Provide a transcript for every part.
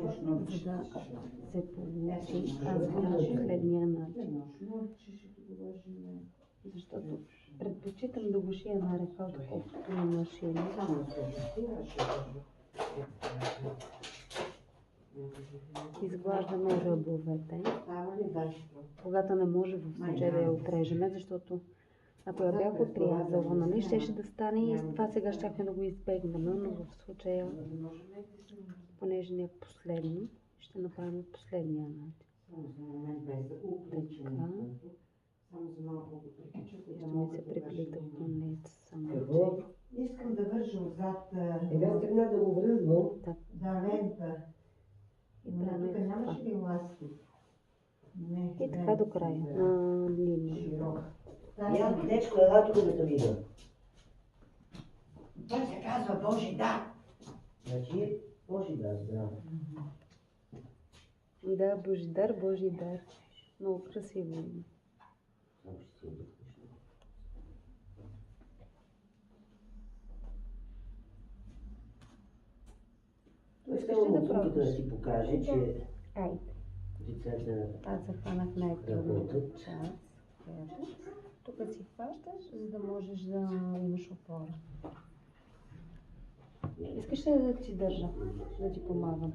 за да се получи, аз го на последния начин. Защото предпочитам да го шия на ръка, отколкото на машина. Изглаждаме ръбовете, когато не може в случая да я отрежеме, защото ако я бях отрязала, нали, щеше да стане и това сега щяхме да го избегнем, но в случая, понеже не е последно, ще направим последния начин. Така. Нещо ми се приплита конец, само че... Искам да вържа отзад... Една страна да го връзвам. Да, лента. И правим тук нямаше ли ластик? Не. И така до края на линията. Я, дечко, ела тук да те видя. Той се казва Божидар. Значи, Божидар, здраво. Да, Божидар, Божидар. Много красиво име. Искаш ли да пробваш? Да си покаже, че Айде. децата Аз захванах най-трудната част. Тук си хващаш, за да можеш да имаш опора. Искаш ли да ти държа, да ти помагам?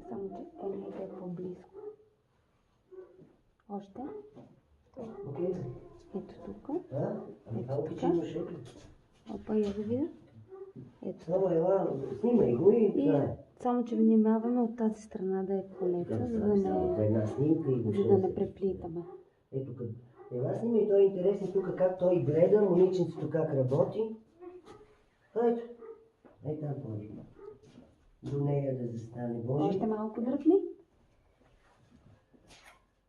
Само че не е по-близко. Още? Ето тук. Ето така. Опа, я го видя. Ето. Снимай го и само, че внимаваме от тази страна да е конеца, за да не преплитаме. Ето като. Ела снимай, той е интересен тук как той гледа, момиченцето как работи. Ето. Ей там Божи. До нея да застане Божи. Още малко дръпни.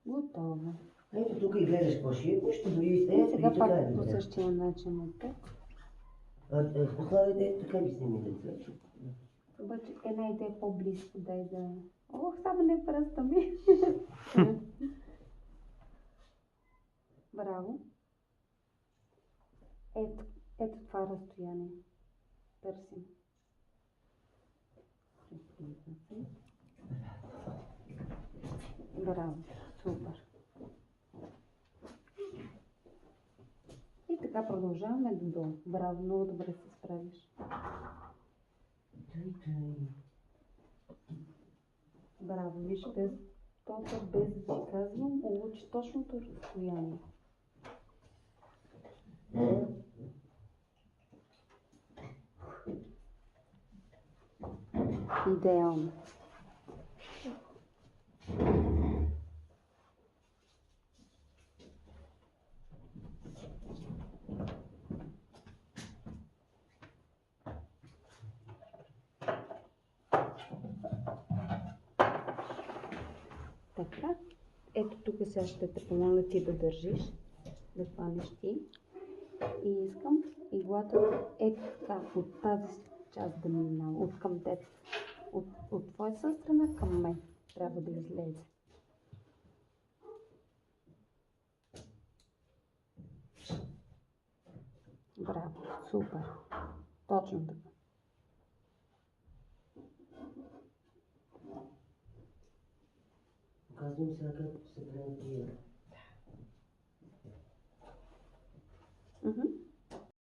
Готово. Ето тук и гледаш какво ще е, ще дори и сте. Сега пак по същия начин от тук. Пославайте, така ви сними деца. Обаче една идея по-близко, дай да... Ох, само не пръста ми. Браво. Ето това разстояние. Търсим. Браво. Супер. И така продължаваме додолу. Браво, много добре се справиш. Браво, виж, без да ти казвам, улучи точното разстояние. Идеално. Така, ето тук сега ще те помоля ти да държиш, да хванеш ти. И искам иглата така от тази част да минава, от към теб. От твоята страна към мен трябва да излезе. Браво, супер. Точно така. Показвам сега как се прави тия.